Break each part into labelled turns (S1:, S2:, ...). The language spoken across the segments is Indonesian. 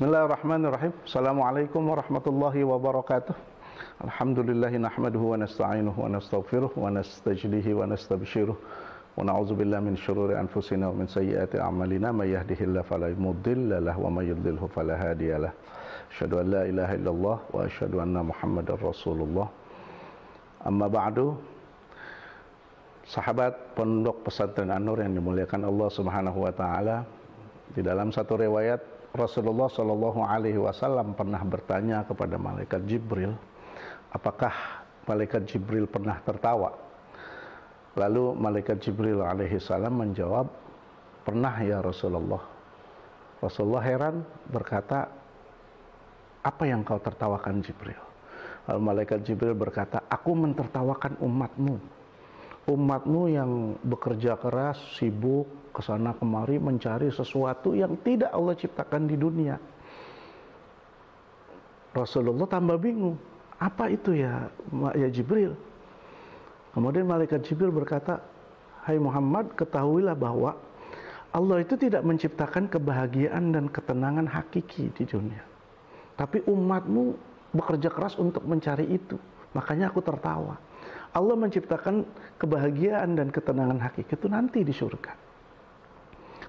S1: Bismillahirrahmanirrahim. Assalamualaikum warahmatullahi wabarakatuh. Alhamdulillahi nahmaduhu wa nasta'inuhu wa nastaghfiruh wa nastajdihi wa nastabshiruh wa na'udzubillahi min syururi anfusina wa min sayyiati a'malina may yahdihillahu fala mudilla lahu wa may yudlilhu fala hadiyalah. Asyhadu an la ilaha illallah wa asyhadu anna Muhammadar Rasulullah. Amma ba'du. Sahabat Pondok Pesantren An-Nur yang dimuliakan Allah Subhanahu wa taala, di dalam satu riwayat Rasulullah Shallallahu Alaihi Wasallam pernah bertanya kepada malaikat Jibril, apakah malaikat Jibril pernah tertawa? Lalu malaikat Jibril alaihi salam menjawab, pernah ya Rasulullah. Rasulullah heran berkata, apa yang kau tertawakan Jibril? Lalu malaikat Jibril berkata, aku mentertawakan umatmu yang bekerja keras, sibuk kesana kemari mencari sesuatu yang tidak Allah ciptakan di dunia. Rasulullah tambah bingung, apa itu ya Jibril? Kemudian malaikat Jibril berkata, hai Muhammad, ketahuilah bahwa Allah itu tidak menciptakan kebahagiaan dan ketenangan hakiki di dunia, tapi umatmu bekerja keras untuk mencari itu. Makanya aku tertawa. Allah menciptakan kebahagiaan dan ketenangan hakiki itu nanti di surga.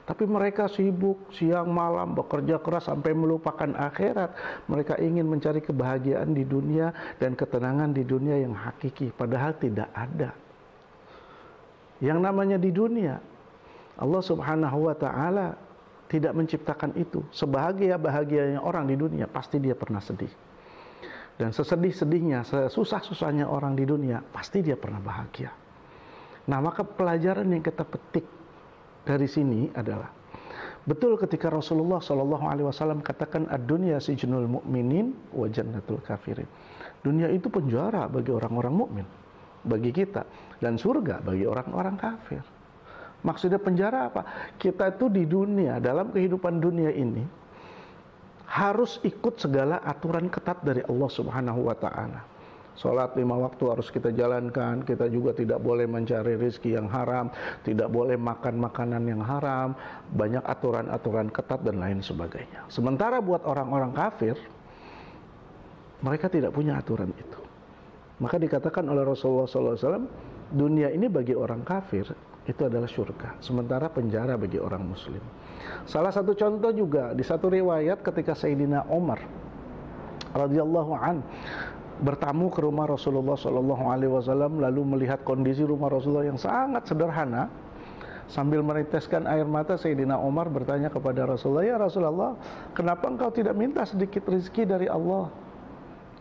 S1: Tapi mereka sibuk siang malam bekerja keras sampai melupakan akhirat. Mereka ingin mencari kebahagiaan di dunia dan ketenangan di dunia yang hakiki, padahal tidak ada. Yang namanya di dunia, Allah Subhanahu wa taala tidak menciptakan itu. Sebahagia-bahagianya orang di dunia, pasti dia pernah sedih. Dan sesedih-sedihnya, sesusah-susahnya orang di dunia, pasti dia pernah bahagia. Nah, maka pelajaran yang kita petik dari sini adalah, betul ketika Rasulullah Shallallahu Alaihi Wasallam katakan ad-dunya sijnul mu'minin wa jannatul kafirin. Dunia itu penjara bagi orang-orang mukmin, bagi kita, dan surga bagi orang-orang kafir. Maksudnya penjara apa? Kita itu di dunia, dalam kehidupan dunia ini harus ikut segala aturan ketat dari Allah Subhanahu wa taala. Salat 5 waktu harus kita jalankan. Kita juga tidak boleh mencari rezeki yang haram, tidak boleh makan makanan yang haram, banyak aturan-aturan ketat dan lain sebagainya. Sementara buat orang-orang kafir, mereka tidak punya aturan itu. Maka dikatakan oleh Rasulullah SAW, dunia ini bagi orang kafir itu adalah surga, sementara penjara bagi orang muslim. Salah satu contoh juga di satu riwayat ketika Sayyidina Umar radhiyallahu an bertamu ke rumah Rasulullah Shallallahu Alaihi Wasallam, lalu melihat kondisi rumah Rasulullah yang sangat sederhana, sambil meneteskan air mata, Sayyidina Umar bertanya kepada Rasulullah, ya Rasulullah, kenapa engkau tidak minta sedikit rezeki dari Allah?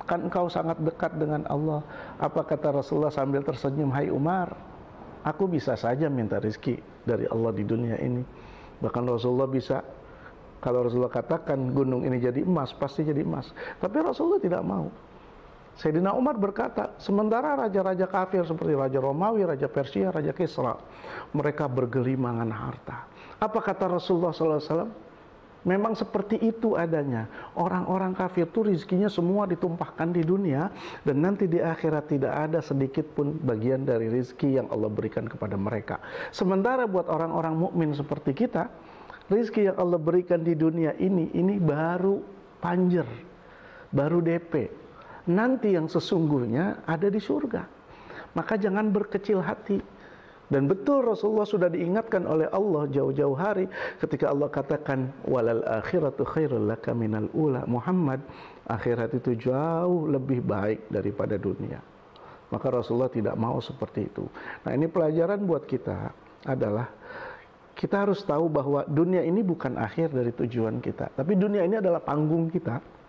S1: Kan engkau sangat dekat dengan Allah. Apa kata Rasulullah sambil tersenyum, hai Umar, aku bisa saja minta rezeki dari Allah di dunia ini. Bahkan Rasulullah bisa, kalau Rasulullah katakan gunung ini jadi emas, pasti jadi emas. Tapi Rasulullah tidak mau. Sayyidina Umar berkata, sementara raja-raja kafir seperti Raja Romawi, Raja Persia, Raja Kisra, mereka bergelimangan harta. Apa kata Rasulullah SAW? Memang seperti itu adanya. Orang-orang kafir itu rizkinya semua ditumpahkan di dunia, dan nanti di akhirat tidak ada sedikit pun bagian dari rizki yang Allah berikan kepada mereka. Sementara buat orang-orang mukmin seperti kita, rizki yang Allah berikan di dunia ini baru panjer, baru DP. Nanti yang sesungguhnya ada di surga. Maka jangan berkecil hati. Dan betul Rasulullah sudah diingatkan oleh Allah jauh-jauh hari ketika Allah katakan walal akhiratu khairul laka minal ula. Muhammad, akhirat itu jauh lebih baik daripada dunia. Maka Rasulullah tidak mau seperti itu. Nah, ini pelajaran buat kita adalah kita harus tahu bahwa dunia ini bukan akhir dari tujuan kita, tapi dunia ini adalah panggung kita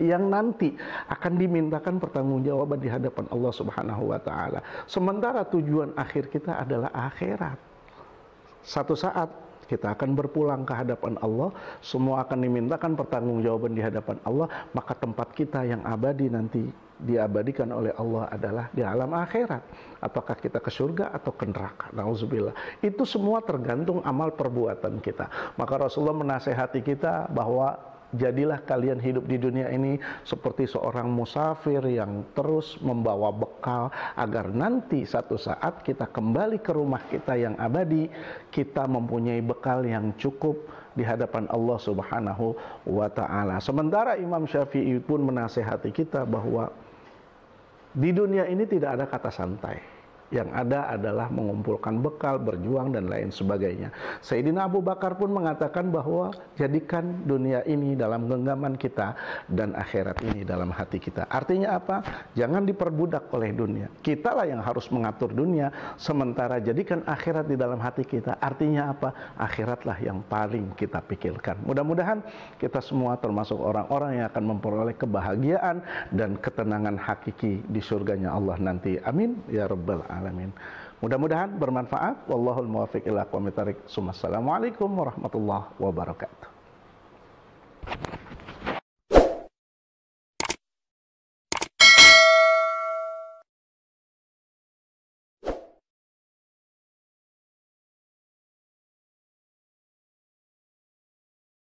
S1: yang nanti akan dimintakan pertanggungjawaban di hadapan Allah Subhanahu wa taala. Sementara tujuan akhir kita adalah akhirat. Satu saat kita akan berpulang ke hadapan Allah, semua akan dimintakan pertanggungjawaban di hadapan Allah, maka tempat kita yang abadi nanti diabadikan oleh Allah adalah di alam akhirat. Apakah kita ke surga atau ke neraka? Nauzubillah. Itu semua tergantung amal perbuatan kita. Maka Rasulullah menasehati kita bahwa jadilah kalian hidup di dunia ini seperti seorang musafir yang terus membawa bekal agar nanti satu saat kita kembali ke rumah kita yang abadi, kita mempunyai bekal yang cukup di hadapan Allah Subhanahu wa ta'ala. Sementara Imam Syafi'i pun menasehati kita bahwa di dunia ini tidak ada kata santai. Yang ada adalah mengumpulkan bekal, berjuang, dan lain sebagainya. Sayyidina Abu Bakar pun mengatakan bahwa jadikan dunia ini dalam genggaman kita dan akhirat ini dalam hati kita. Artinya apa? Jangan diperbudak oleh dunia. Kitalah yang harus mengatur dunia, sementara jadikan akhirat di dalam hati kita. Artinya apa? Akhiratlah yang paling kita pikirkan. Mudah-mudahan kita semua termasuk orang-orang yang akan memperoleh kebahagiaan dan ketenangan hakiki di surganya Allah nanti. Amin ya rabbal alamin. Mudah-mudahan bermanfaat. Wallahul muwaffiq ila aqwamit thoriq. Assalamualaikum warahmatullahi wabarakatuh.